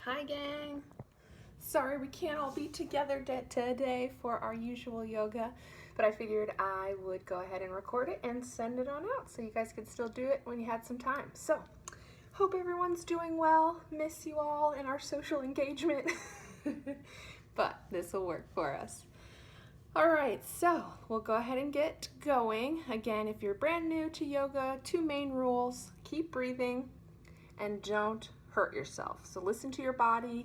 Hi gang! Sorry we can't all be together today for our usual yoga, but I figured I would go ahead and record it and send it on out so you guys could still do it when you had some time. So, hope everyone's doing well. Miss you all in our social engagement, but this will work for us. Alright, so we'll go ahead and get going. Again, if you're brand new to yoga, 2 main rules: keep breathing and don't hurt yourself. So listen to your body,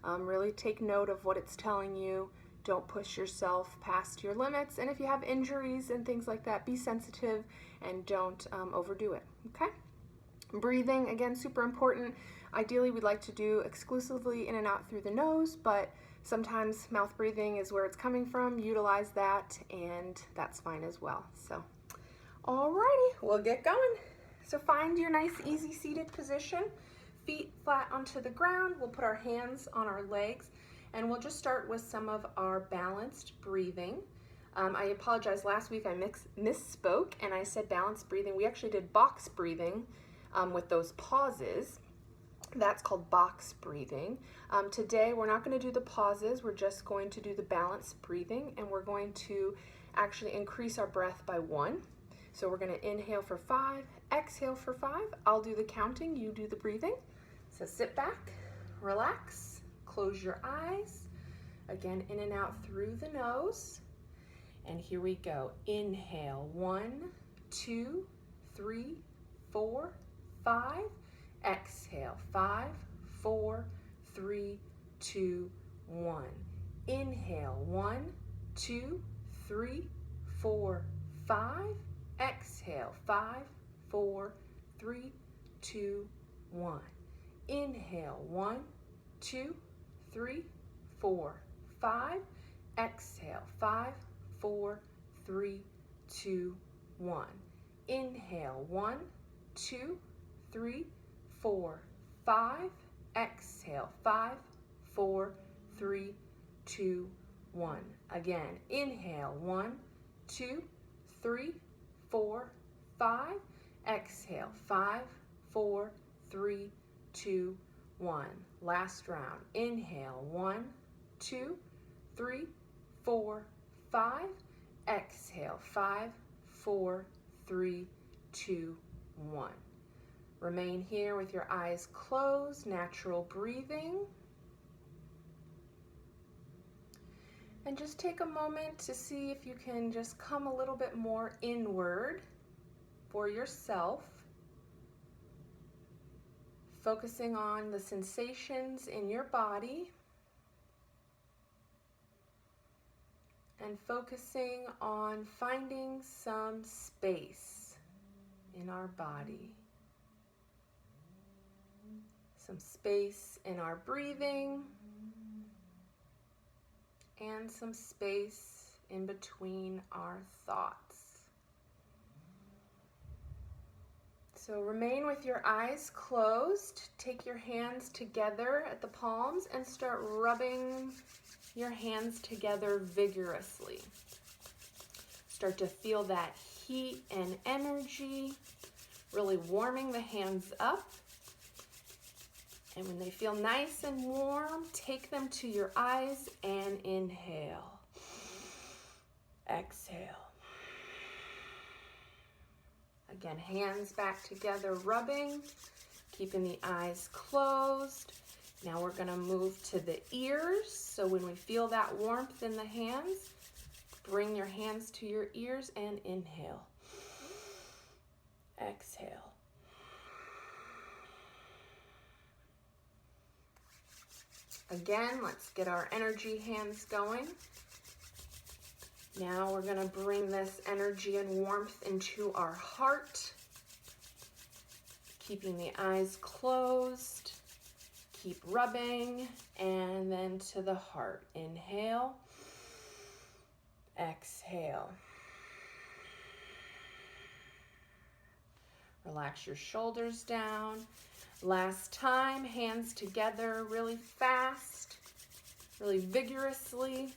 really take note of what it's telling you. Don't push yourself past your limits, and if you have injuries and things like that, be sensitive and don't overdo it, okay? Breathing, again, super important. Ideally, we'd like to do exclusively in and out through the nose, but sometimes mouth breathing is where it's coming from. Utilize that, and that's fine as well. So, alrighty, we'll get going. So find your nice, easy seated position. Feet flat onto the ground. We'll put our hands on our legs, and we'll just start with some of our balanced breathing. I apologize, last week I misspoke and I said balanced breathing. We actually did box breathing with those pauses. That's called box breathing. Today we're not going to do the pauses, we're just going to do the balanced breathing, and we're going to actually increase our breath by 1. So we're going to inhale for 5, exhale for 5. I'll do the counting, you do the breathing. So sit back, relax, close your eyes. Again, in and out through the nose. And here we go. Inhale, 1, 2, 3, 4, 5. Exhale, 5, 4, 3, 2, 1. Inhale, 1, 2, 3, 4, 5. Exhale, 5, 4, 3, 2, 1. Inhale, 1, 2, 3, 4, 5. Exhale, 5, 4, 3, 2, 1. Inhale, 1, 2, 3, 4, 5. Exhale, 5, 4, 3, 2, 1. Again, inhale, 1, 2, 3, 4, 5. Exhale, 5, 4, 3, 2, 1. Last round. Inhale, 1, 2, 3, 4, 5. Exhale, 5, 4, 3, 2, 1. Remain here with your eyes closed, natural breathing. And just take a moment to see if you can just come a little bit more inward for yourself, focusing on the sensations in your body and focusing on finding some space in our body, some space in our breathing, and some space in between our thoughts. So remain with your eyes closed. Take your hands together at the palms and start rubbing your hands together vigorously. Start to feel that heat and energy, really warming the hands up. And when they feel nice and warm, take them to your eyes and inhale. Exhale. Again, hands back together, rubbing, keeping the eyes closed. Now we're going to move to the ears. So when we feel that warmth in the hands, bring your hands to your ears and inhale. Exhale. Again, let's get our energy hands going. Now we're going to bring this energy and warmth into our heart. Keeping the eyes closed. Keep rubbing, and then to the heart. Inhale. Exhale. Relax your shoulders down. Last time, hands together really fast, really vigorously.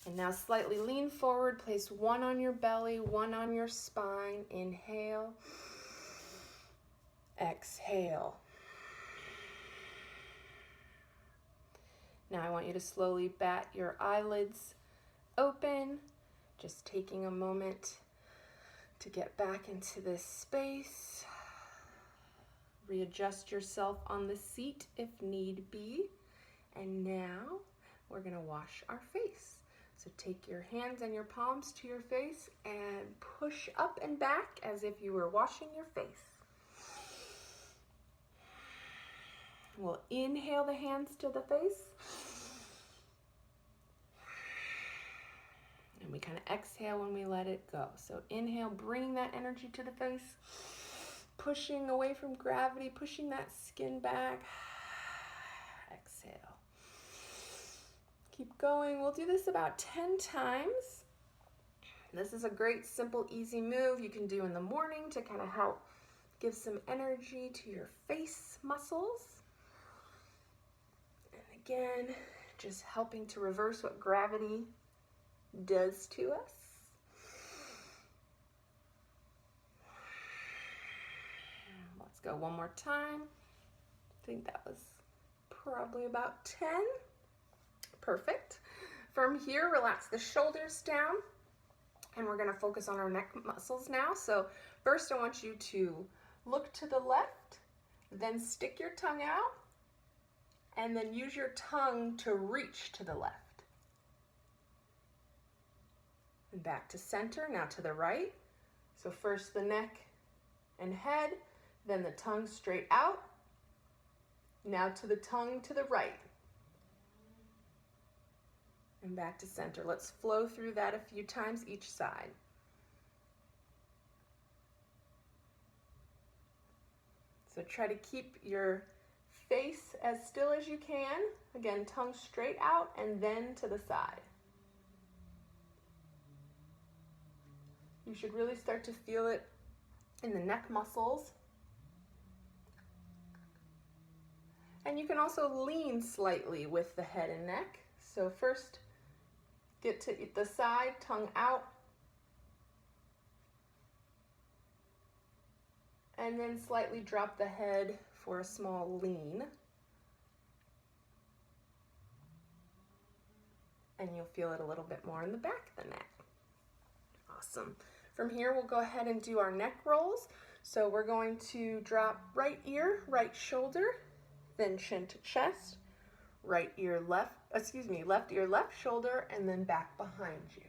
And now slightly lean forward, place one on your belly, one on your spine. Inhale, exhale. Now I want you to slowly bat your eyelids open, just taking a moment to get back into this space. Readjust yourself on the seat if need be. And now we're gonna wash our face. So take your hands and your palms to your face and push up and back as if you were washing your face. We'll inhale the hands to the face. And we kind of exhale when we let it go. So inhale, bringing that energy to the face, pushing away from gravity, pushing that skin back. Exhale. Keep going. We'll do this about 10 times. This is a great, simple, easy move you can do in the morning to kind of help give some energy to your face muscles. And again, just helping to reverse what gravity does to us. Let's go one more time. I think that was probably about 10. Perfect. From here, relax the shoulders down, and we're going to focus on our neck muscles now. So first I want you to look to the left, then stick your tongue out, and then use your tongue to reach to the left. And back to center, now to the right. So first the neck and head, then the tongue straight out. Now to the tongue to the right. And back to center. Let's flow through that a few times each side. So try to keep your face as still as you can. Again, tongue straight out and then to the side. You should really start to feel it in the neck muscles. And you can also lean slightly with the head and neck. So first, get to the side, tongue out. And then slightly drop the head for a small lean. And you'll feel it a little bit more in the back of the neck. Awesome. From here, we'll go ahead and do our neck rolls. So we're going to drop right ear, right shoulder, then chin to chest, left ear, left shoulder, and then back behind you.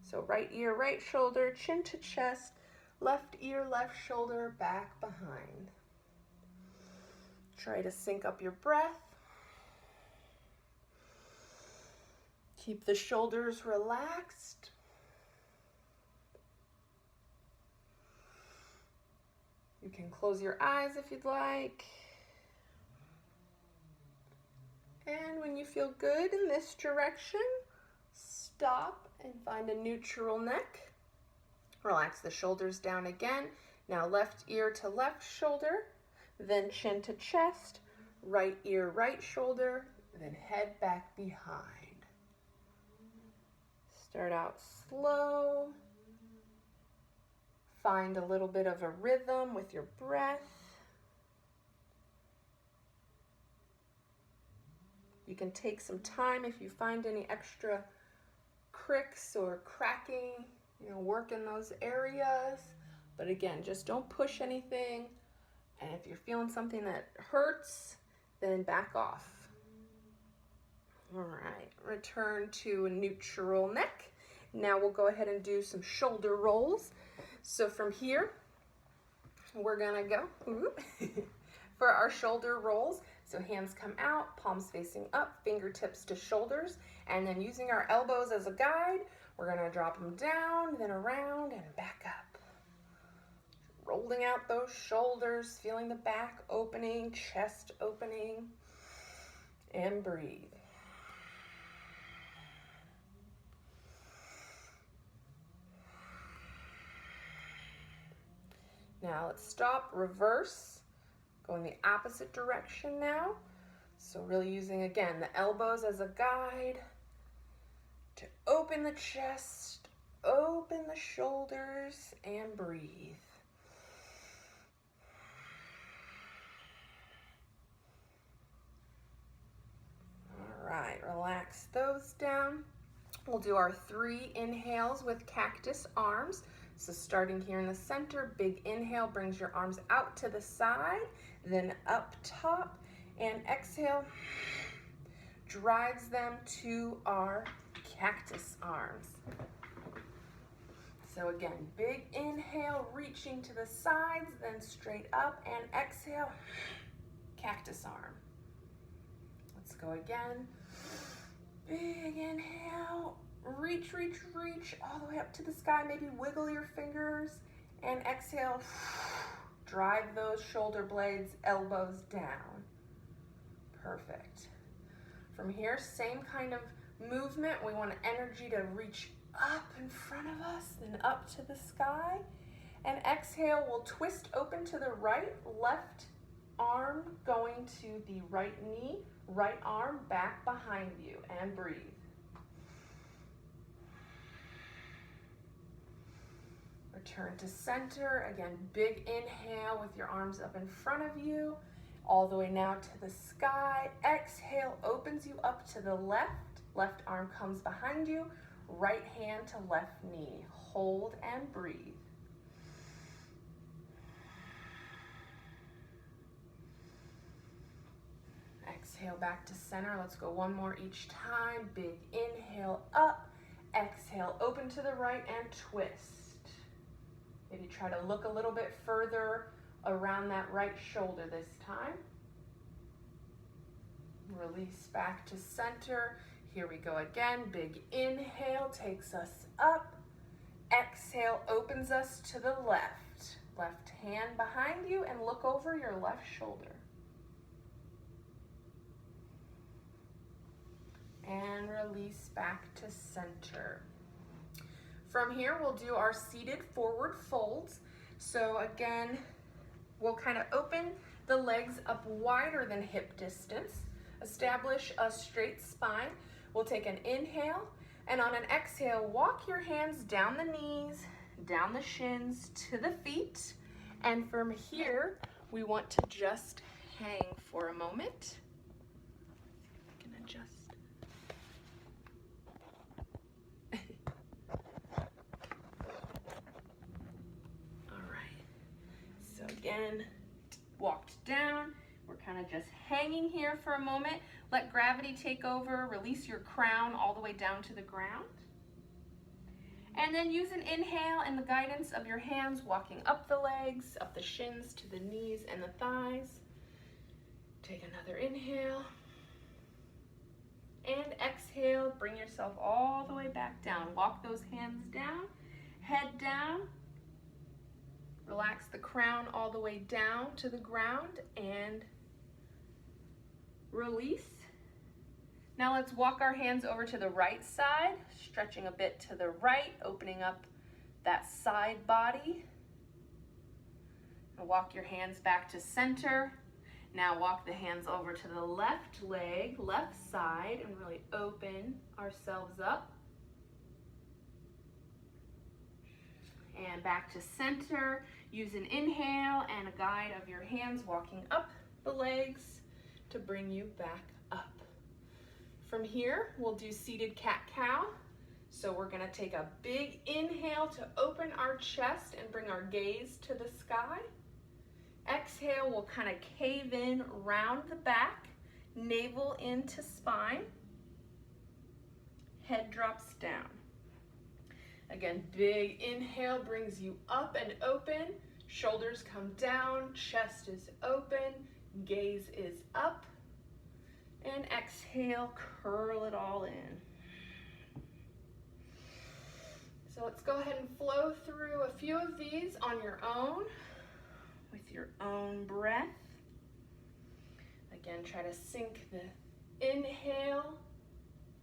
So right ear, right shoulder, chin to chest, left ear, left shoulder, back behind. Try to sync up your breath. Keep the shoulders relaxed. You can close your eyes if you'd like. And when you feel good in this direction, stop and find a neutral neck. Relax the shoulders down again. Now left ear to left shoulder, then chin to chest, right ear, right shoulder, then head back behind. Start out slow. Find a little bit of a rhythm with your breath. You can take some time if you find any extra cricks or cracking, work in those areas. But again, just don't push anything. And if you're feeling something that hurts, then back off. All right, return to a neutral neck. Now we'll go ahead and do some shoulder rolls. So from here, we're gonna go for our shoulder rolls. So hands come out, palms facing up, fingertips to shoulders, and then using our elbows as a guide, we're gonna drop them down, then around and back up. Rolling out those shoulders, feeling the back opening, chest opening, and breathe. Now let's stop, reverse, go in the opposite direction now. So really using, again, the elbows as a guide to open the chest, open the shoulders, and breathe. All right, We'll do our 3 inhales with cactus arms. So starting here in the center, big inhale brings your arms out to the side, then up top, and exhale drives them to our cactus arms. So again, big inhale, reaching to the sides, then straight up, and exhale, cactus arm. Let's go again. Big inhale, reach, reach, reach, all the way up to the sky. Maybe wiggle your fingers, and exhale, drive those shoulder blades, elbows down. Perfect. From here, same kind of movement. We want energy to reach up in front of us, then up to the sky. And exhale, we'll twist open to the right, left arm going to the right knee, right arm back behind you, and breathe. Return to center. Again, big inhale with your arms up in front of you, all the way now to the sky. Exhale opens you up to the left. Left arm comes behind you, right hand to left knee. Hold and breathe. Exhale back to center. Let's go one more each time. Big inhale up. Exhale, open to the right and twist. Maybe try to look a little bit further around that right shoulder this time. Release back to center. Here we go again. Big inhale takes us up. Exhale opens us to the left. Left hand behind you and look over your left shoulder. And release back to center. From here, we'll do our seated forward folds. So again, we'll kind of open the legs up wider than hip distance. Establish a straight spine. We'll take an inhale, and on an exhale, walk your hands down the knees, down the shins to the feet. And from here, we want to just hang for a moment. I can adjust. Again, walked down. We're kind of just hanging here for a moment. Let gravity take over. Release your crown all the way down to the ground. And then use an inhale and the guidance of your hands, walking up the legs, up the shins to the knees and the thighs. Take another inhale. And exhale, bring yourself all the way back down. Walk those hands down, head down. Relax the crown all the way down to the ground and release. Now let's walk our hands over to the right side, stretching a bit to the right, opening up that side body. And walk your hands back to center. Now walk the hands over to the left leg, left side, and really open ourselves up. And back to center. Use an inhale and a guide of your hands walking up the legs to bring you back up. From here, we'll do seated cat-cow. So we're gonna take a big inhale to open our chest and bring our gaze to the sky. Exhale, we'll kind of cave in, round the back, navel into spine. Head drops down. Again, big inhale brings you up and open. Shoulders come down, chest is open, gaze is up. And exhale, curl it all in. So let's go ahead and flow through a few of these on your own, with your own breath. Again, try to sync the inhale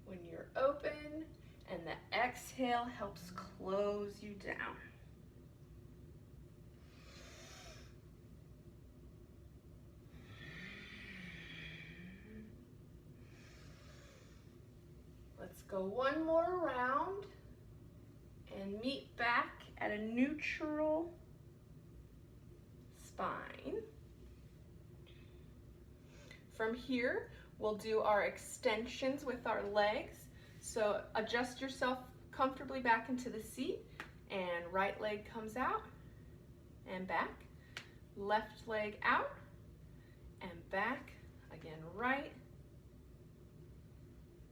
when you're open, and the exhale helps close you down. Let's go one more round and meet back at a neutral spine. From here, we'll do our extensions with our legs. So adjust yourself comfortably back into the seat, and right leg comes out and back, left leg out and back, again right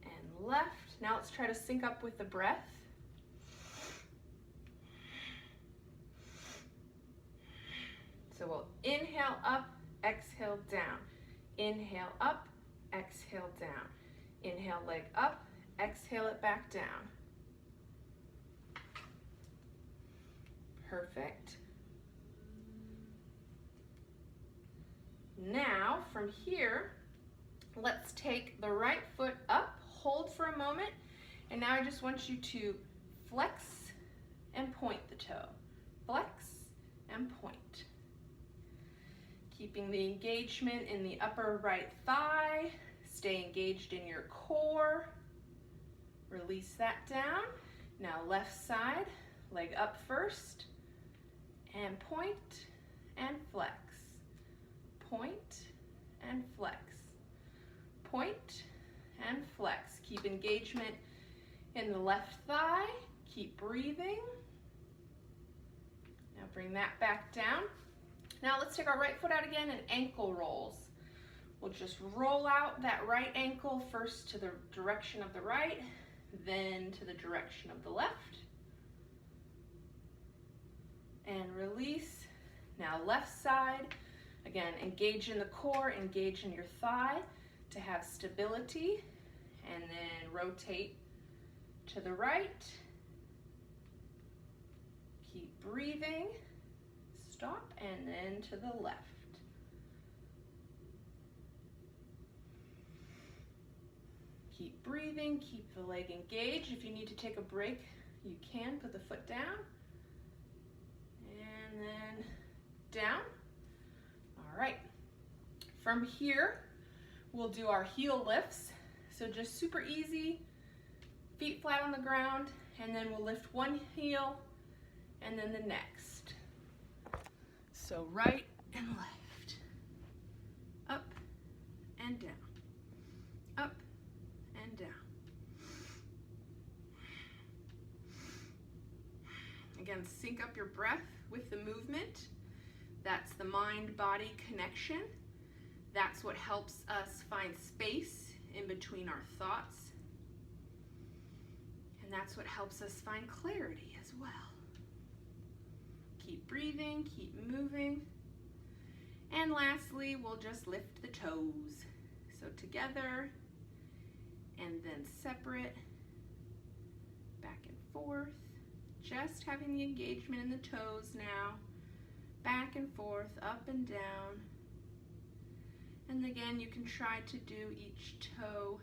and left. Now let's try to sync up with the breath. So we'll inhale up, exhale down. Inhale up, exhale down. Inhale leg up, exhale it back down. Perfect. Now from here, let's take the right foot up, hold for a moment, and now I just want you to flex and point the toe. Flex and point. Keeping the engagement in the upper right thigh. Stay engaged in your core. Release that down. Now left side, leg up first, and point and flex. Point and flex. Point and flex. Keep engagement in the left thigh. Keep breathing. Now bring that back down. Now let's take our right foot out again and ankle rolls. We'll just roll out that right ankle first to the direction of the right, then to the direction of the left. And release. Now left side. Again, engage in the core, engage in your thigh to have stability, and then rotate to the right. Keep breathing. Stop, and then to the left. Keep breathing, keep the leg engaged. If you need to take a break, you can. Put the foot down, and then down. All right. From here, we'll do our heel lifts. So just super easy, feet flat on the ground, and then we'll lift one heel, and then the next. So right and left, up and down, up and down. Again, sync up your breath with the movement. That's the mind-body connection. That's what helps us find space in between our thoughts. And that's what helps us find clarity as well. Keep breathing, keep moving. And lastly, we'll just lift the toes. So together, and then separate, back and forth. Just having the engagement in the toes now. Back and forth, up and down. And again, you can try to do each toe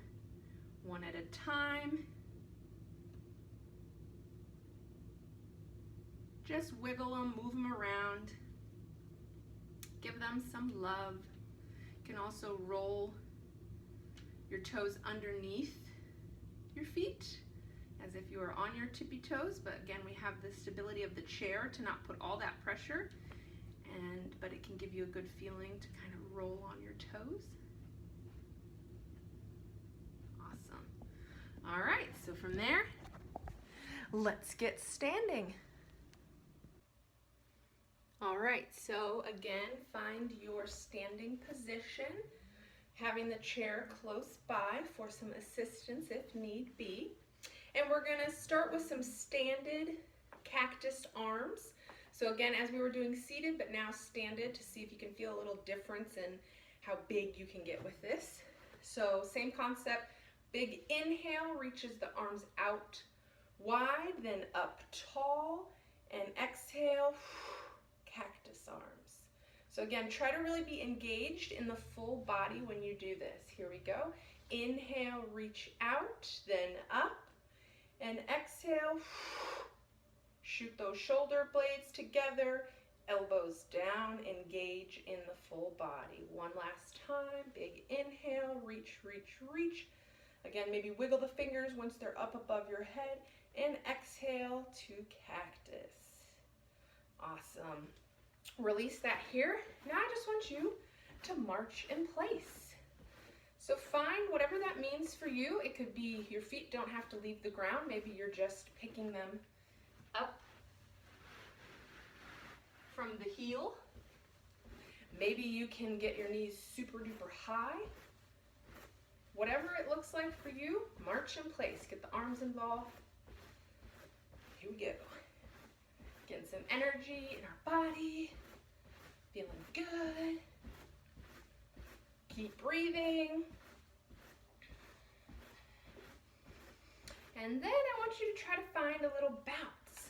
one at a time. Just wiggle them, move them around. Give them some love. You can also roll your toes underneath your feet as if you are on your tippy toes, but again, we have the stability of the chair to not put all that pressure, but it can give you a good feeling to kind of roll on your toes. Awesome. All right, so from there, let's get standing. All right, so again, find your standing position, having the chair close by for some assistance if need be. And we're gonna start with some standed cactus arms. So again, as we were doing seated, but now standed, to see if you can feel a little difference in how big you can get with this. So same concept, big inhale, reaches the arms out wide, then up tall, and exhale, cactus arms. So again, try to really be engaged in the full body when you do this. Here we go. Inhale, reach out, then up, and exhale, shoot those shoulder blades together, elbows down, engage in the full body. One last time, big inhale, reach, reach, reach. Again, maybe wiggle the fingers once they're up above your head, and exhale to cactus. Awesome. Release that here. Now I just want you to march in place. So find whatever that means means for you. It could be your feet don't have to leave the ground. Maybe you're just picking them up from the heel. Maybe you can get your knees super duper high. Whatever it looks like for you, march in place. Get the arms involved. Here we go. Getting some energy in our body. Feeling good. Keep breathing. And then I want you to try to find a little bounce.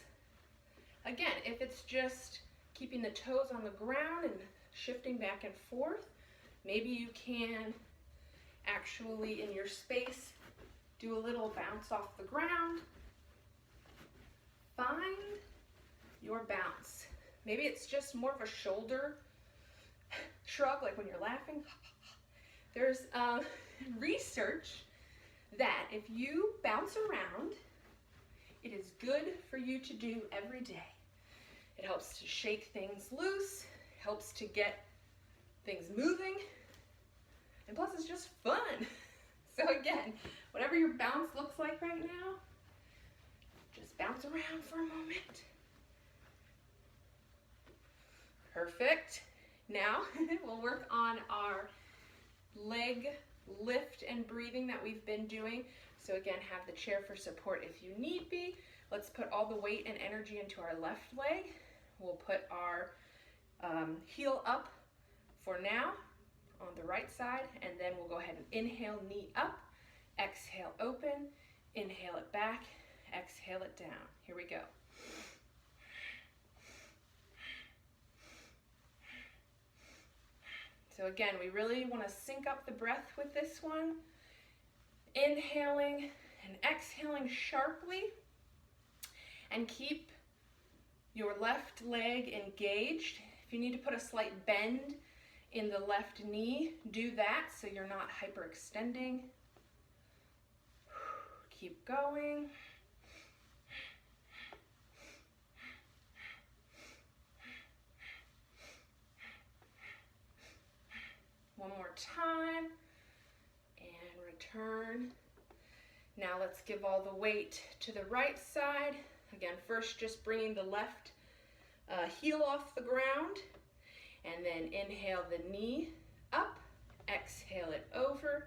Again, if it's just keeping the toes on the ground and shifting back and forth, maybe you can actually in your space do a little bounce off the ground. Find your bounce. Maybe it's just more of a shoulder shrug, like when you're laughing. There's research that if you bounce around, it is good for you to do every day. It helps to shake things loose, helps to get things moving, and plus it's just fun. So again, whatever your bounce looks like right now, just bounce around for a moment. Perfect. Now we'll work on our leg lift and breathing that we've been doing. So again, have the chair for support if you need be. Let's put all the weight and energy into our left leg. We'll put our heel up for now on the right side, and then we'll go ahead and inhale, knee up, exhale, open, inhale it back, exhale it down. Here we go. So again, we really want to sync up the breath with this one. Inhaling and exhaling sharply, and keep your left leg engaged. If you need to put a slight bend in the left knee, do that so you're not hyperextending. Keep going. One more time, and return. Now let's give all the weight to the right side. Again, first just bringing the left heel off the ground, and then inhale the knee up, exhale it over,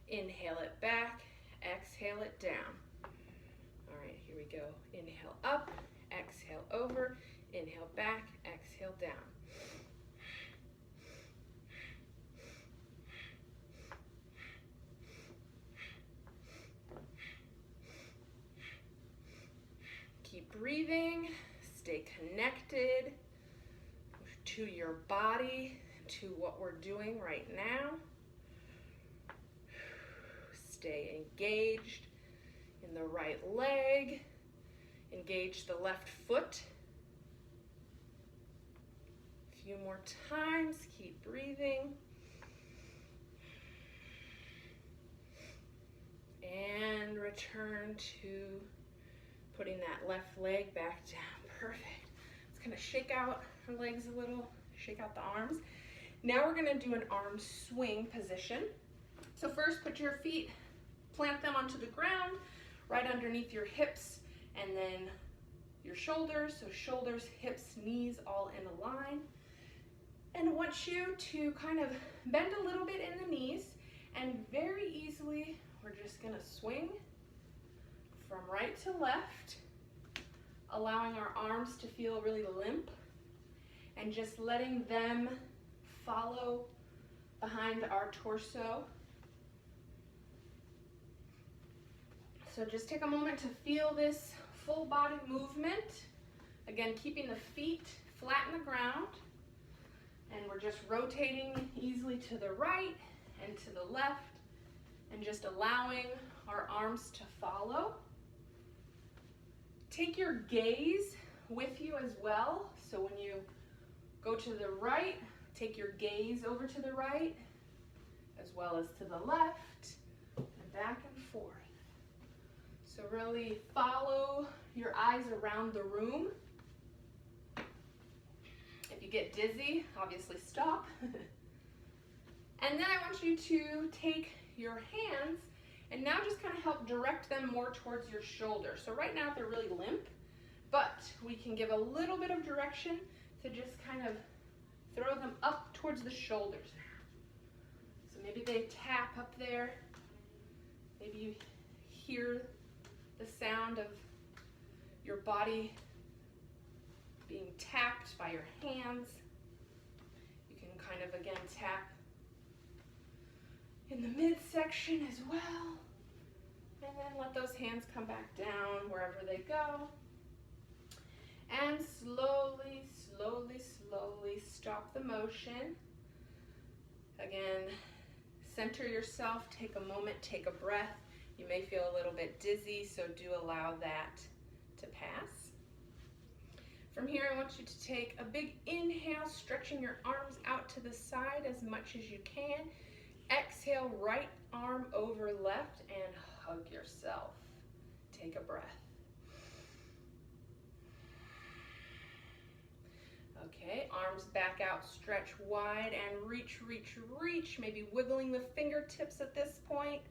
inhale it back, exhale it down. All right, here we go. Inhale up, exhale over, inhale back, exhale down. Keep breathing, stay connected to your body, to what we're doing right now. Stay engaged in the right leg, engage the left foot. A few more times, keep breathing. And return to putting that left leg back down. Perfect. Let's kind of shake out our legs a little, shake out the arms. Now we're gonna do an arm swing position. So first put your feet, plant them onto the ground, right underneath your hips, and then your shoulders. So shoulders, hips, knees all in a line. And I want you to kind of bend a little bit in the knees, and very easily, we're just gonna swing from right to left, allowing our arms to feel really limp, and just letting them follow behind our torso. So just take a moment to feel this full body movement. Again, keeping the feet flat in the ground, and we're just rotating easily to the right and to the left, and just allowing our arms to follow. Take your gaze with you as well. So when you go to the right, take your gaze over to the right, as well as to the left, and back and forth. So really follow your eyes around the room. If you get dizzy, obviously stop. And then I want you to take your hands And now just kind of help direct them more towards your shoulder. So right now they're really limp, but we can give a little bit of direction to just kind of throw them up towards the shoulders now. So maybe they tap up there. Maybe you hear the sound of your body being tapped by your hands. You can kind of, again, tap in the midsection as well. And then let those hands come back down wherever they go. And slowly, slowly, slowly stop the motion. Again, center yourself, take a moment, take a breath. You may feel a little bit dizzy, so do allow that to pass. From here, I want you to take a big inhale, stretching your arms out to the side as much as you can. Exhale, right arm over left, and hug yourself. Take a breath. Okay, arms back out, stretch wide, and reach, reach, reach. Maybe wiggling the fingertips at this point.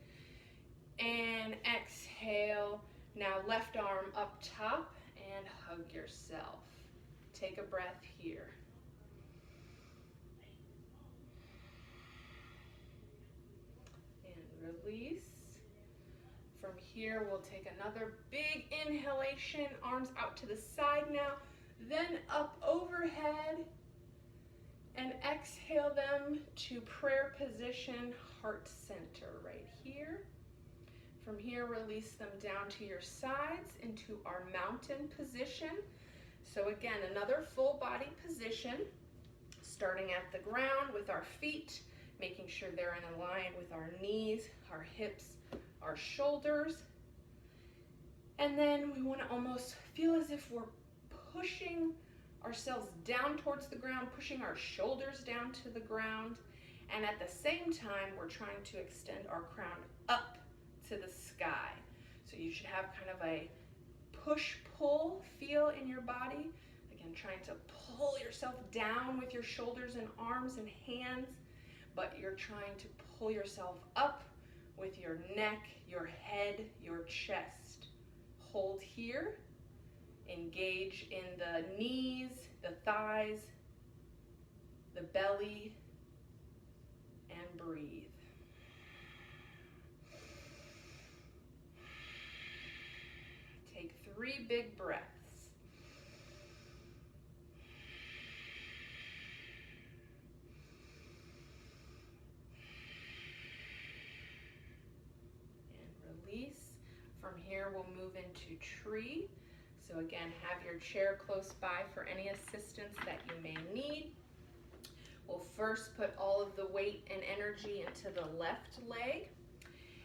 And exhale. Now left arm up top, and hug yourself. Take a breath here. And release. From here, we'll take another big inhalation, arms out to the side now, then up overhead, and exhale them to prayer position, heart center right here. From here, release them down to your sides into our mountain position. So again, another full body position, starting at the ground with our feet, making sure they're in line with our knees, our hips, our shoulders. And then we want to almost feel as if we're pushing ourselves down towards the ground, pushing our shoulders down to the ground. And at the same time, we're trying to extend our crown up to the sky. So you should have kind of a push-pull feel in your body. Again, trying to pull yourself down with your shoulders and arms and hands, but you're trying to pull yourself up with your neck, your head, your chest. Hold here. Engage in the knees, the thighs, the belly, and breathe. Take 3 big breaths. And release. From here, we'll move into tree. So again, have your chair close by for any assistance that you may need. We'll first put all of the weight and energy into the left leg.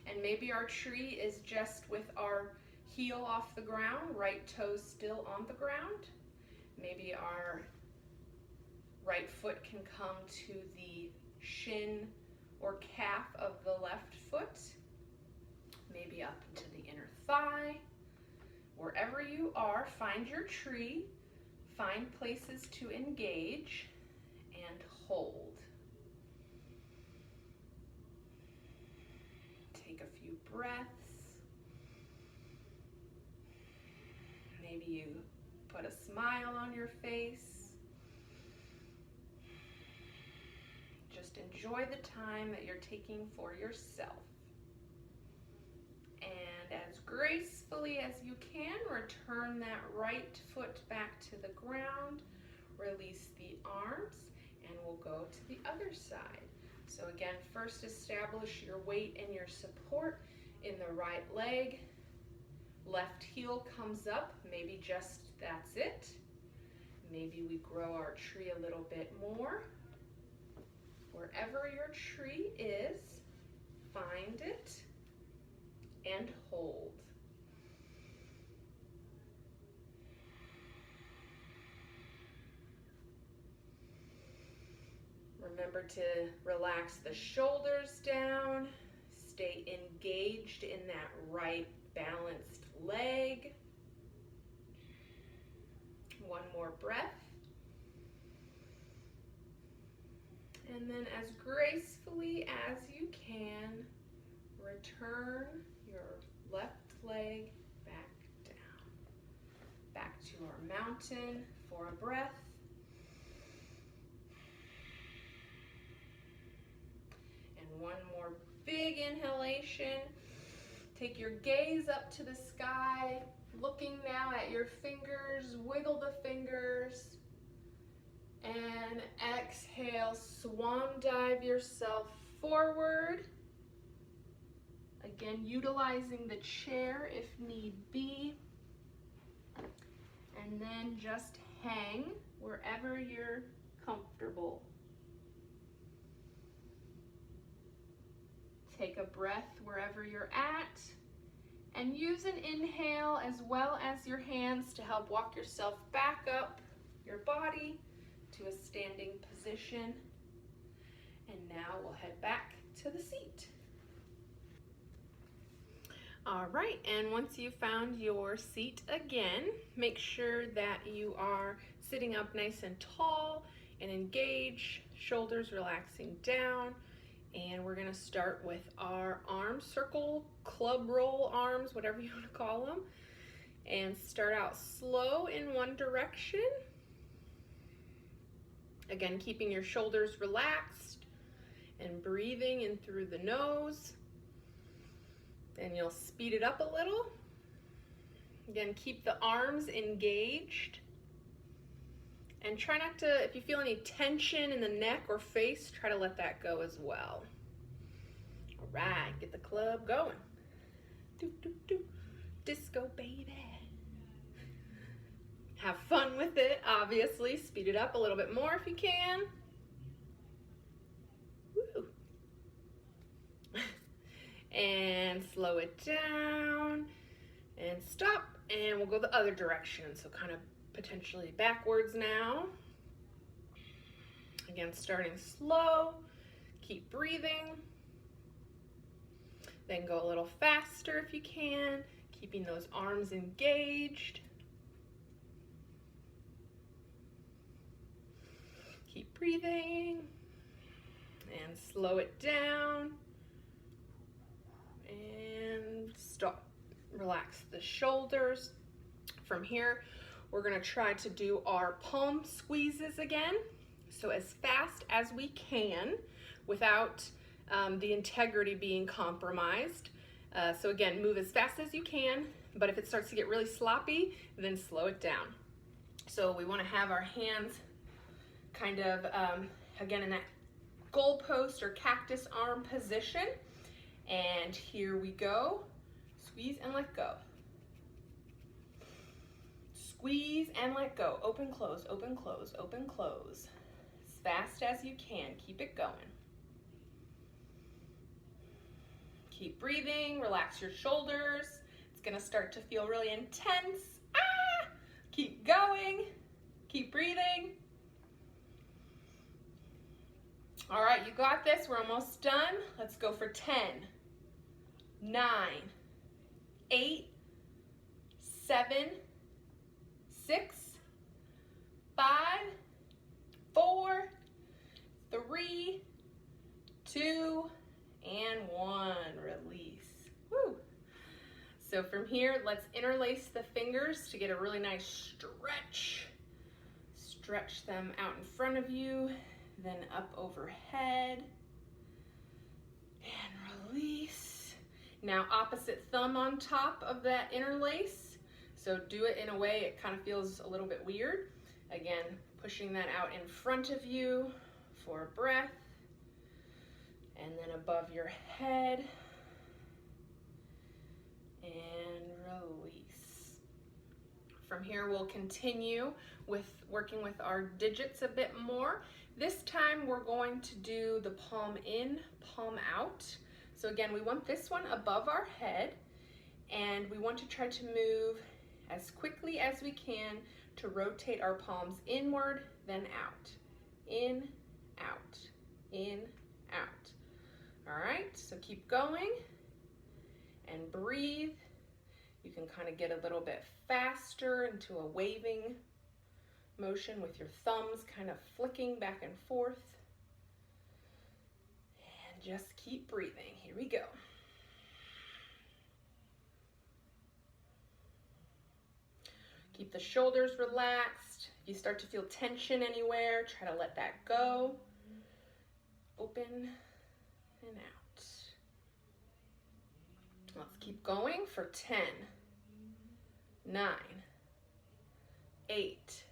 And maybe our tree is just with our heel off the ground, right toe still on the ground. Maybe our right foot can come to the shin or calf of the left foot. Maybe up into the inner thigh. Wherever you are, find your tree, find places to engage, and hold. Take a few breaths. Maybe you put a smile on your face. Just enjoy the time that you're taking for yourself. And as gracefully as you can, return that right foot back to the ground. Release the arms, and we'll go to the other side. So again, first establish your weight and your support in the right leg. Left heel comes up, maybe just that's it. Maybe we grow our tree a little bit more. Wherever your tree is, find it and hold. Remember to relax the shoulders down, stay engaged in that right balanced leg. One more breath. And then as gracefully as you can, return turn your left leg back down. Back to our mountain for a breath. And one more big inhalation. Take your gaze up to the sky, looking now at your fingers. Wiggle the fingers. And exhale, swan dive yourself forward. Again, utilizing the chair if need be. And then just hang wherever you're comfortable. Take a breath wherever you're at. And use an inhale as well as your hands to help walk yourself back up your body to a standing position. And now we'll head back to the seat. All right, and once you've found your seat again, make sure that you are sitting up nice and tall and engaged, shoulders relaxing down. And we're gonna start with our arm circle, club roll arms, whatever you wanna call them. And start out slow in one direction. Again, keeping your shoulders relaxed and breathing in through the nose. Then you'll speed it up a little. Again, keep the arms engaged. And try not to, if you feel any tension in the neck or face, try to let that go as well. All right, get the club going. Do, do, do. Disco, baby. Have fun with it, obviously. Speed it up a little bit more if you can. Woo. And slow it down and stop, and we'll go the other direction, so kind of potentially backwards now. Again, starting slow, keep breathing, then go a little faster if you can, keeping those arms engaged. Keep breathing and slow it down. And stop. Relax the shoulders. From here, we're gonna try to do our palm squeezes again. So as fast as we can without the integrity being compromised. So again, move as fast as you can, but if it starts to get really sloppy, then slow it down. So we wanna have our hands kind of, again, in that goalpost or cactus arm position. And here we go. Squeeze and let go. Squeeze and let go. Open, close, open, close, open, close. As fast as you can. Keep it going. Keep breathing. Relax your shoulders. It's going to start to feel really intense. Ah! Keep going. Keep breathing. All right, you got this. We're almost done. Let's go for 10, 9, 8, 7, 6, 5, 4, 3, 2, and 1. Release. Woo. So from here, let's interlace the fingers to get a really nice stretch. Stretch them out in front of you. Then up overhead, and release. Now opposite thumb on top of that interlace. So do it in a way it kind of feels a little bit weird. Again, pushing that out in front of you for a breath. And then above your head. And release. From here, we'll continue with working with our digits a bit more. This time we're going to do the palm in, palm out. So again, we want this one above our head, and we want to try to move as quickly as we can to rotate our palms inward, then out. In, out, in, out. All right, so keep going and breathe. You can kind of get a little bit faster into a waving motion with your thumbs kind of flicking back and forth. And just keep breathing. Here we go. the shoulders relaxed. If you start to feel tension anywhere, try to let that go. Open and out. Let's keep going for 10, 9, 8,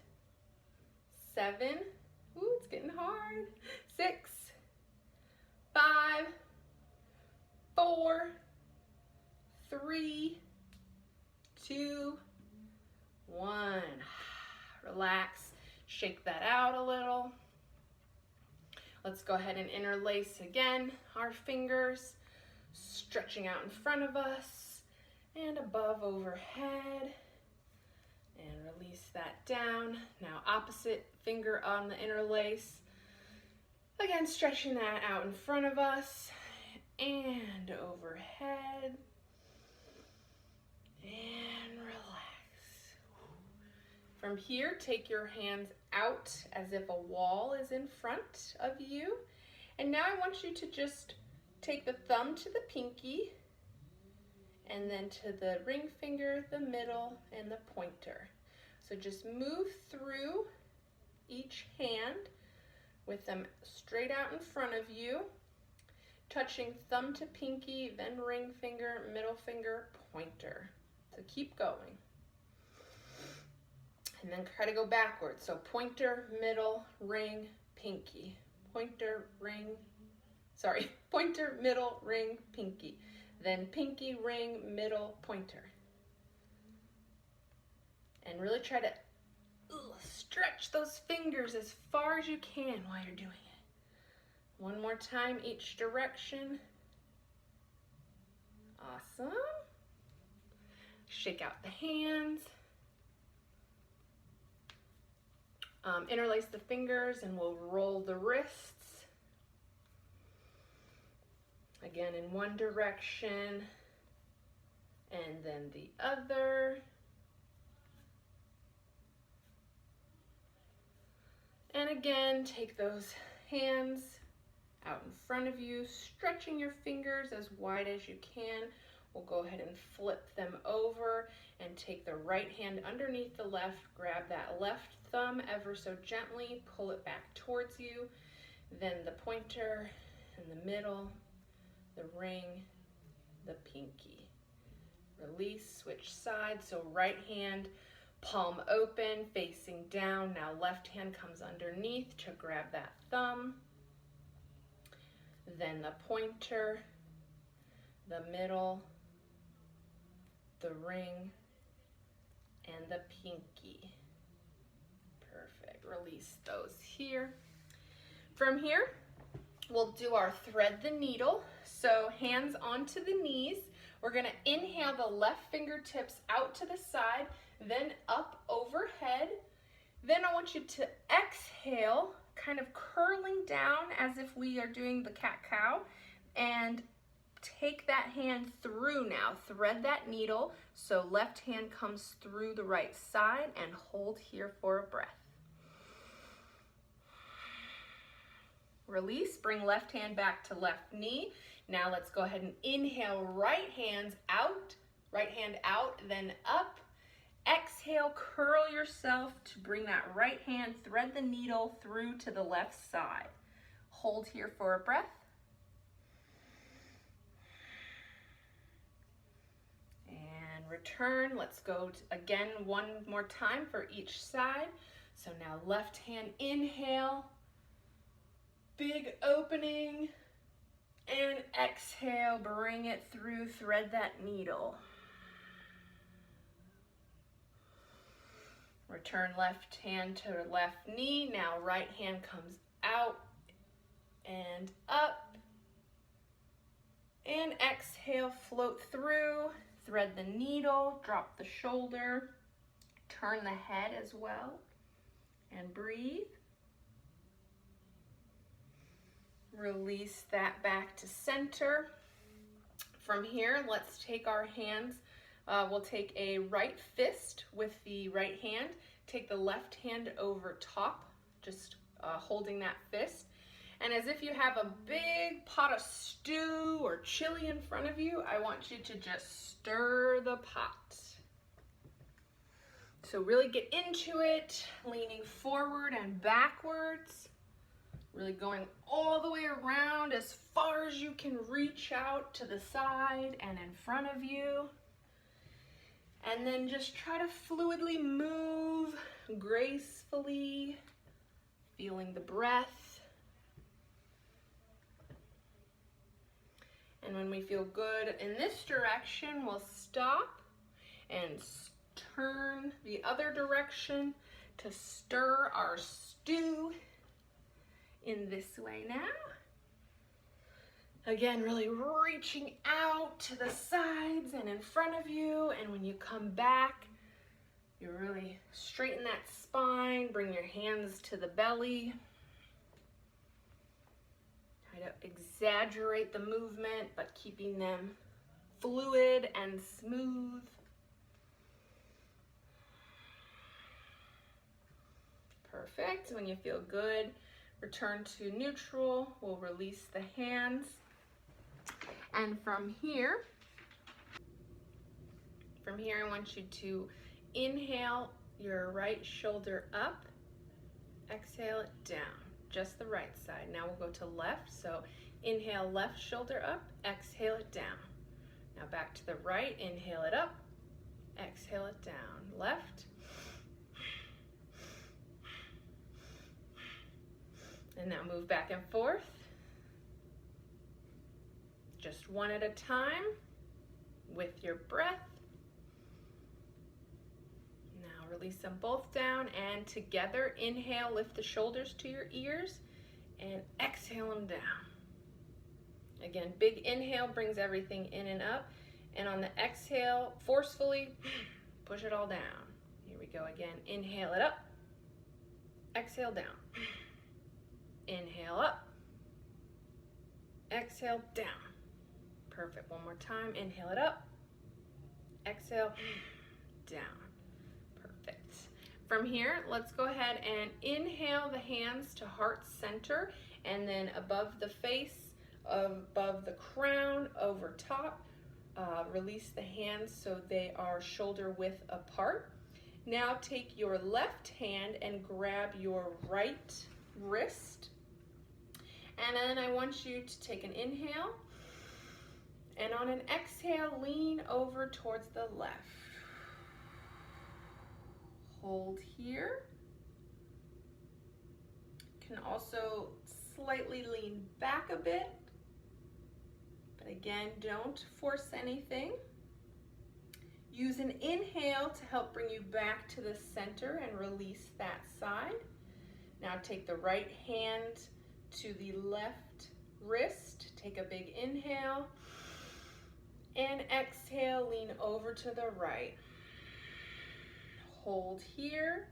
7, ooh, it's getting hard, 6, 5, 4, 3, 2, 1. Relax, shake that out a little. Let's go ahead and interlace again our fingers, stretching out in front of us and above overhead. And release that down. Now opposite finger on the interlace. Again, stretching that out in front of us and overhead. And relax. From here, take your hands out as if a wall is in front of you. And now I want you to just take the thumb to the pinky and then to the ring finger, the middle, and the pointer. So just move through each hand with them straight out in front of you, touching thumb to pinky, then ring finger, middle finger, pointer. So keep going. And then try to go backwards. So pointer, middle, ring, pinky. Pointer, ring, pointer, middle, ring, pinky. Then pinky, ring, middle, pointer. And really try to stretch those fingers as far as you can while you're doing it. One more time, each direction. Awesome. Shake out the hands. Interlace the fingers and we'll roll the wrists. Again in one direction and then the other. And again, take those hands out in front of you, stretching your fingers as wide as you can. We'll go ahead and flip them over and take the right hand underneath the left, grab that left thumb ever so gently, pull it back towards you, then the pointer and the middle, the ring, the pinky. Release, switch sides, so right hand, palm open, facing down. Now left hand comes underneath to grab that thumb, then the pointer, the middle, the ring, and the pinky. Perfect. Release those here. From here, we'll do our thread the needle. So hands onto the knees. We're going to inhale the left fingertips out to the side, then up overhead. Then I want you to exhale, kind of curling down as if we are doing the cat-cow, and take that hand through now. Thread that needle so left hand comes through the right side and hold here for a breath. Release, bring left hand back to left knee. Now let's go ahead and inhale, right hand out, then up. Exhale, curl yourself to bring that right hand, thread the needle through to the left side. Hold here for a breath. And return. Let's go again one more time for each side. So now left hand, inhale, big opening, and exhale, bring it through, thread that needle. Return left hand to left knee. Now right hand comes out and up. And exhale, float through, thread the needle, drop the shoulder, turn the head as well, and breathe. Release that back to center. From here, let's take our hands. We'll take a right fist with the right hand. Take the left hand over top, just holding that fist. And as if you have a big pot of stew or chili in front of you, I want you to just stir the pot. So really get into it, leaning forward and backwards, really going all the way around as far as you can reach out to the side and in front of you. And then just try to fluidly move gracefully, feeling the breath. And when we feel good in this direction, we'll stop and turn the other direction to stir our stew in this way now. Again, really reaching out to the sides and in front of you. And when you come back, you really straighten that spine, bring your hands to the belly. Try to exaggerate the movement, but keeping them fluid and smooth. Perfect. When you feel good, return to neutral. We'll release the hands. And from here, I want you to inhale your right shoulder up, exhale it down, just the right side. Now we'll go to left, so inhale left shoulder up, exhale it down. Now back to the right, inhale it up, exhale it down, left. And now move back and forth. Just one at a time with your breath. Now release them both down and together inhale, lift the shoulders to your ears and exhale them down. Again, big inhale brings everything in and up, and on the exhale, forcefully push it all down. Here we go again. Inhale it up, exhale down. Inhale up, exhale down. Perfect. One more time. Inhale it up, exhale down. Perfect. From here, let's go ahead and inhale the hands to heart center, and then above the face, above the crown, over top. Release the hands so they are shoulder width apart. Now take your left hand and grab your right wrist. And then I want you to take an inhale, and on an exhale, lean over towards the left. Hold here. Can also slightly lean back a bit, but again, don't force anything. Use an inhale to help bring you back to the center and release that side. Now take the right hand to the left wrist. Take a big inhale and exhale, lean over to the right. Hold here,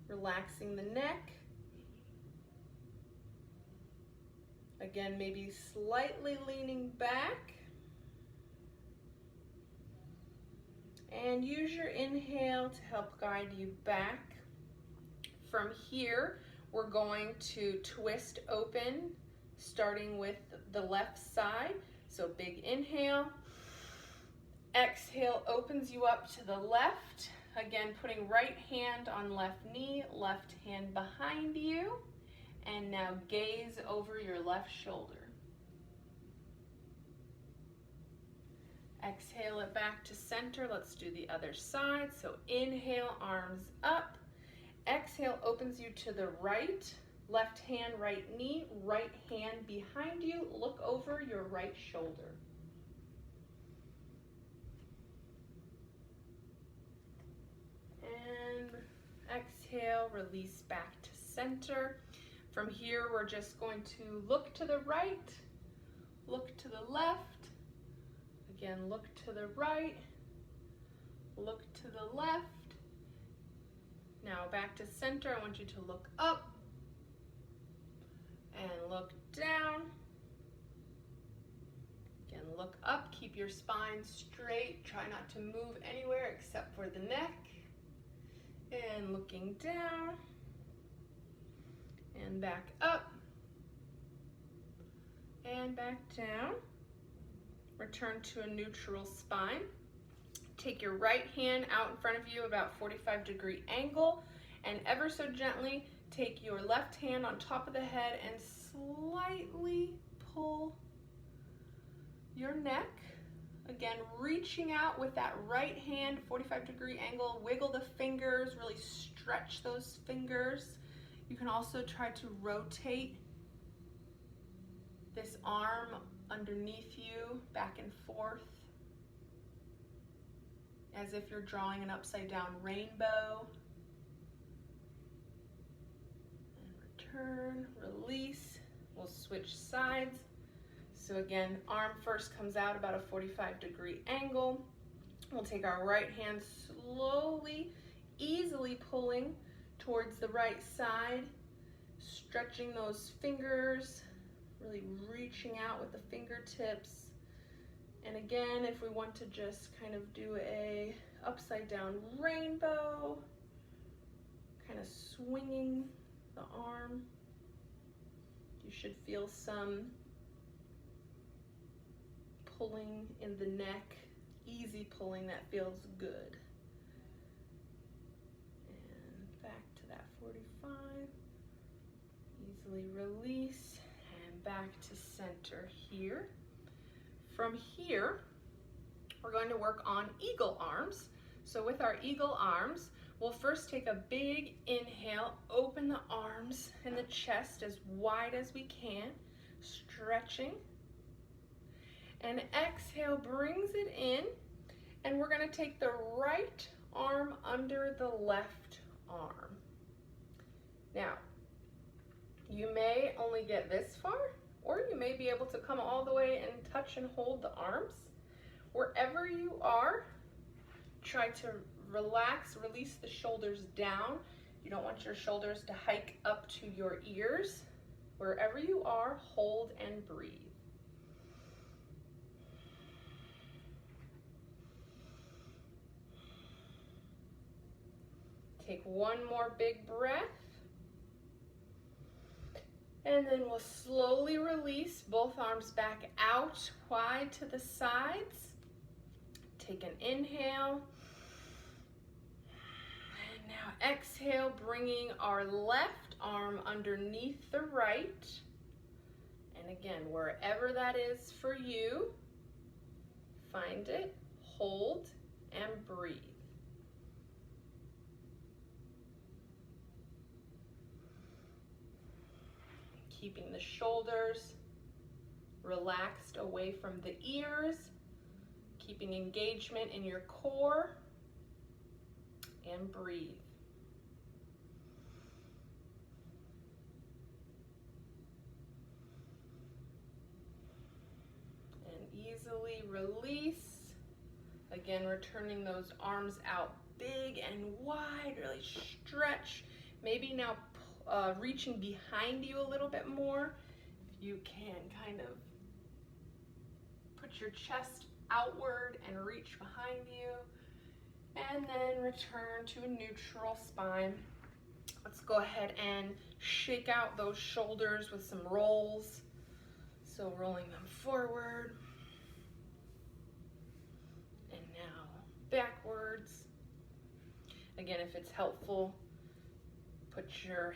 relaxing the neck. Again, maybe slightly leaning back. And use your inhale to help guide you back. From here, we're going to twist open, starting with the left side. So big inhale. Exhale opens you up to the left. Again, putting right hand on left knee, left hand behind you. And now gaze over your left shoulder. Exhale it back to center. Let's do the other side. So inhale, arms up. Exhale opens you to the right. Left hand, right knee, right hand behind you. Look over your right shoulder. And exhale, release back to center. From here, we're just going to look to the right, look to the left. Again, look to the right, look to the left. Now back to center, I want you to look up and look down. Again, look up, keep your spine straight. Try not to move anywhere except for the neck. And looking down and back up and back down. Return to a neutral spine. Take your right hand out in front of you about 45-degree angle, and ever so gently take your left hand on top of the head and slightly pull your neck. Again, reaching out with that right hand, 45-degree angle, wiggle the fingers, really stretch those fingers. You can also try to rotate this arm underneath you, back and forth, as if you're drawing an upside down rainbow. And return, release. We'll switch sides. So again, arm first comes out about a 45-degree angle. We'll take our right hand slowly, easily pulling towards the right side, stretching those fingers, really reaching out with the fingertips. And again, if we want to just kind of do a upside down rainbow, kind of swinging the arm, you should feel some pulling in the neck, easy pulling that feels good. And back to that 45, easily release, and back to center here. From here, we're going to work on eagle arms. So with our eagle arms, we'll first take a big inhale, open the arms and the chest as wide as we can, stretching. And exhale brings it in, and we're going to take the right arm under the left arm. Now, you may only get this far, or you may be able to come all the way and touch and hold the arms. Wherever you are, try to relax, release the shoulders down. You don't want your shoulders to hike up to your ears. Wherever you are, hold and breathe. Take one more big breath. And then we'll slowly release both arms back out, wide to the sides. Take an inhale. And now exhale, bringing our left arm underneath the right. And again, wherever that is for you, find it, hold, and breathe. Keeping the shoulders relaxed away from the ears, keeping engagement in your core, and breathe. And easily release. Again, returning those arms out big and wide, really stretch. Maybe now reaching behind you a little bit more. If you can kind of put your chest outward and reach behind you, and then return to a neutral spine. Let's go ahead and shake out those shoulders with some rolls. So rolling them forward, and now backwards. Again, if it's helpful, put your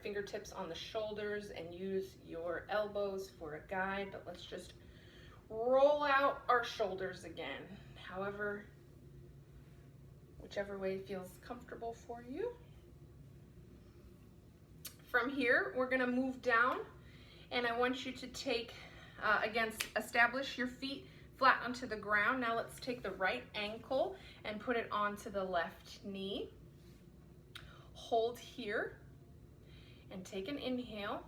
fingertips on the shoulders and use your elbows for a guide, but let's just roll out our shoulders again. Whichever way feels comfortable for you. From here, we're gonna move down, and I want you to take, again, establish your feet flat onto the ground. Now let's take the right ankle and put it onto the left knee. Hold here and take an inhale.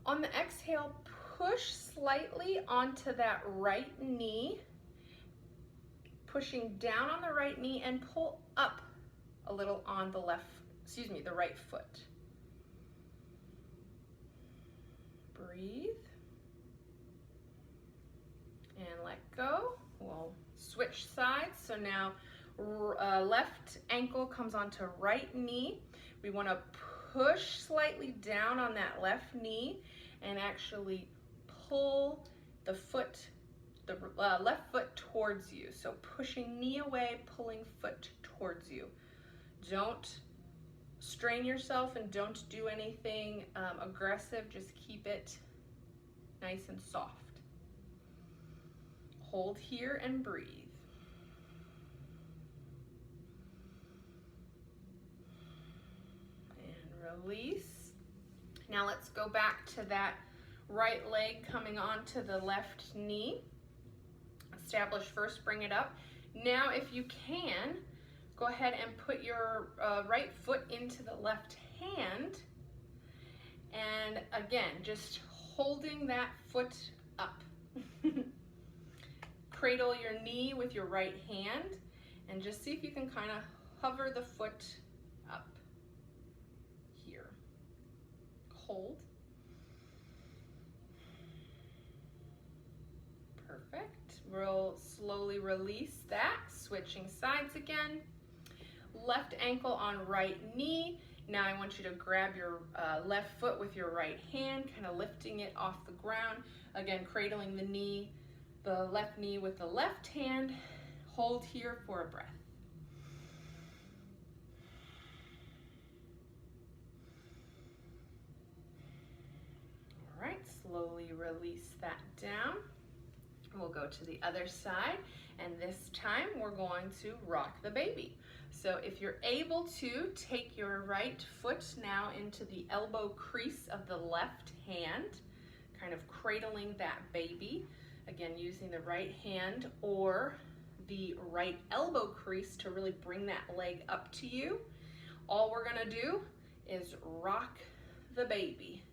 On the exhale, push slightly onto that right knee, pushing down on the right knee, and pull up a little on the the right foot. Breathe and let go. We'll switch sides. So now left ankle comes onto right knee. We want to push slightly down on that left knee and actually pull the foot, the left foot towards you. So pushing knee away, pulling foot towards you. Don't strain yourself and don't do anything aggressive. Just keep it nice and soft. Hold here and breathe. And release. Now let's go back to that right leg coming onto the left knee. Establish first, bring it up. Now if you can, go ahead and put your right foot into the left hand. And again, just holding that foot up. Cradle your knee with your right hand and just see if you can kind of hover the foot up here. Hold. Perfect. We'll slowly release that, switching sides again. Left ankle on right knee. Now I want you to grab your left foot with your right hand, kind of lifting it off the ground. Again, cradling the knee, the left knee with the left hand. Hold here for a breath. All right, slowly release that down. We'll go to the other side, and this time we're going to rock the baby. So if you're able to, take your right foot now into the elbow crease of the left hand, kind of cradling that baby. Again, using the right hand or the right elbow crease to really bring that leg up to you. All we're gonna do is rock the baby.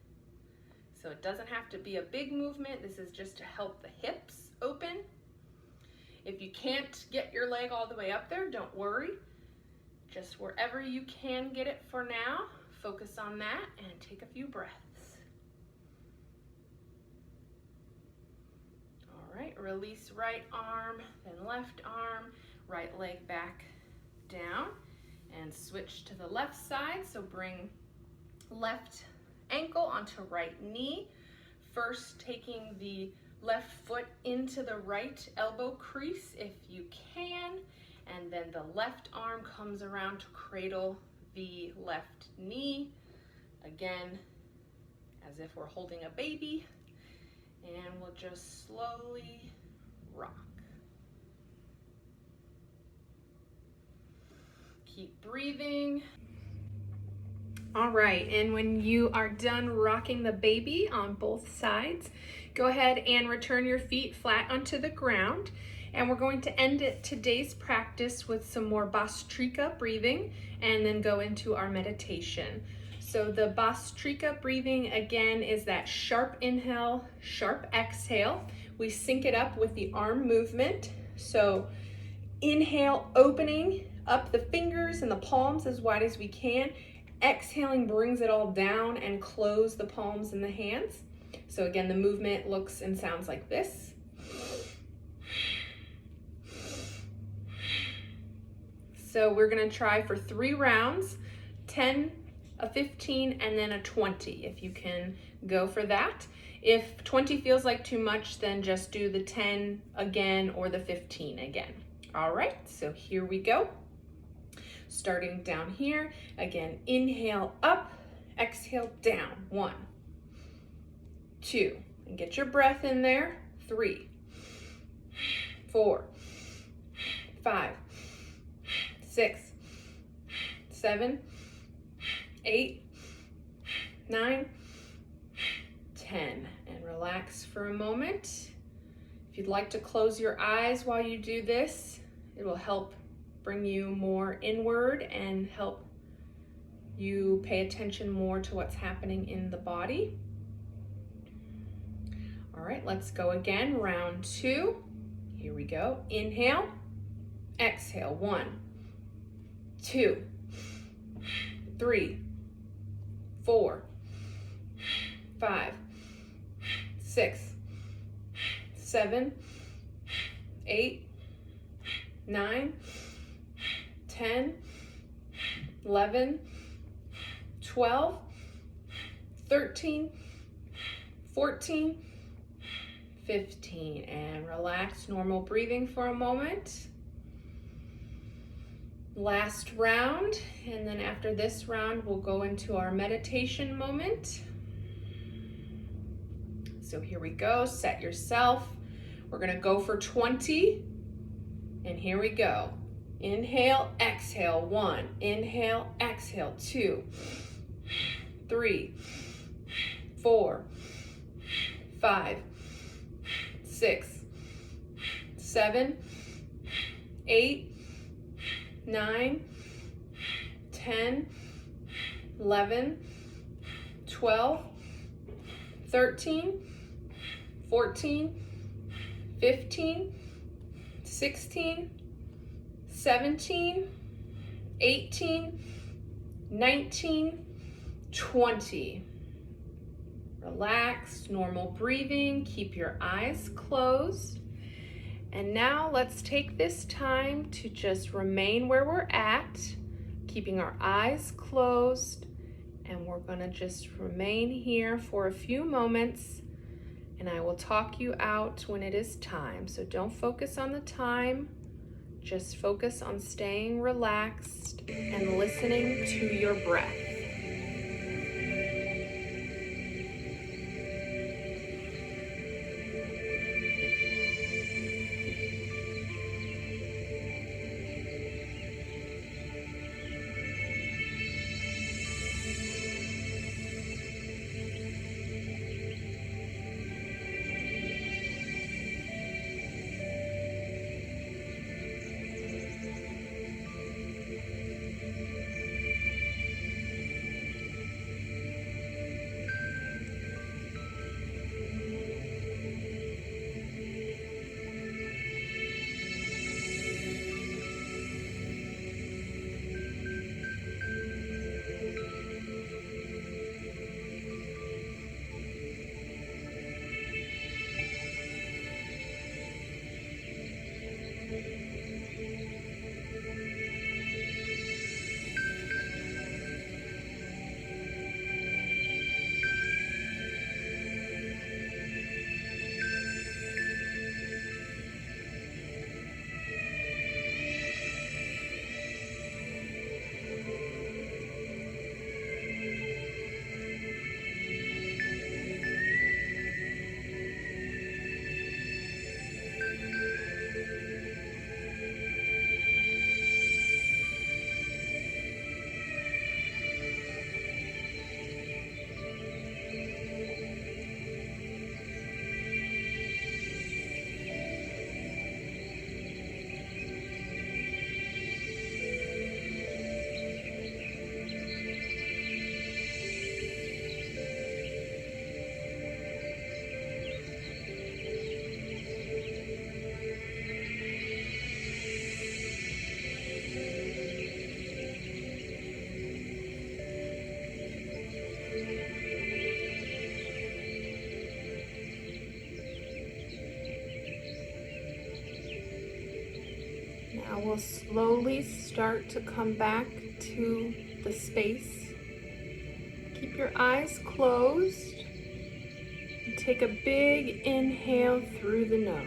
So it doesn't have to be a big movement. This is just to help the hips open. If you can't get your leg all the way up there, don't worry. Just wherever you can get it for now, focus on that and take a few breaths. All right, release right arm, then left arm, right leg back down, and switch to the left side. So bring left ankle onto right knee. First, taking the left foot into the right elbow crease if you can, and then the left arm comes around to cradle the left knee. Again, as if we're holding a baby, and we'll just slowly rock. Keep breathing. All right, and when you are done rocking the baby on both sides, go ahead and return your feet flat onto the ground. And we're going to end today's practice with some more Bhastrika breathing and then go into our meditation. So the Bhastrika breathing again is that sharp inhale, sharp exhale. We sync it up with the arm movement. So inhale, opening up the fingers and the palms as wide as we can. Exhaling brings it all down and close the palms and the hands. So again, the movement looks and sounds like this. So we're gonna try for 3 rounds, 10, a 15, and then a 20, if you can go for that. If 20 feels like too much, then just do the 10 again or the 15 again. All right, so here we go. Starting down here, again, inhale up, exhale down. 1, 2, and get your breath in there. 3, 4, 5, 6, 7, 8, 9, 10. And relax for a moment. If you'd like to close your eyes while you do this, it will help bring you more inward and help you pay attention more to what's happening in the body. All right, let's go again. Round 2. Here we go. Inhale, exhale. 1, 2, 3, 4, 5, 6, 7, 8, 9, 10, 11, 12, 13, 14, 15. And relax, normal breathing for a moment. Last round, and then after this round, we'll go into our meditation moment. So here we go, set yourself. We're gonna go for 20, and here we go. Inhale, exhale, 1. Inhale, exhale, 2, 3, 4, 5, 6, 7, 8, 9, 10, 11, 12, 13, 14, 15, 16, 17, 18, 19, 20. Relax, normal breathing, keep your eyes closed. And now let's take this time to just remain where we're at, keeping our eyes closed, and we're gonna just remain here for a few moments, and I will talk you out when it is time. So don't focus on the time, just focus on staying relaxed and listening to your breath. Now we'll slowly start to come back to the space. Keep your eyes closed and take a big inhale through the nose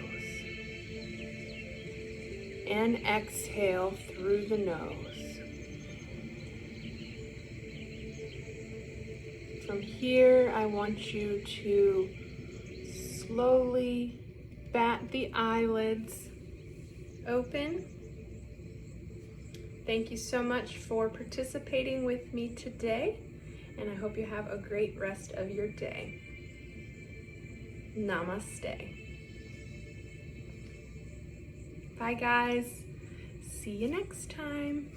and exhale through the nose. From here, I want you to slowly bat the eyelids open. Thank you so much for participating with me today, and I hope you have a great rest of your day. Namaste. Bye guys. See you next time.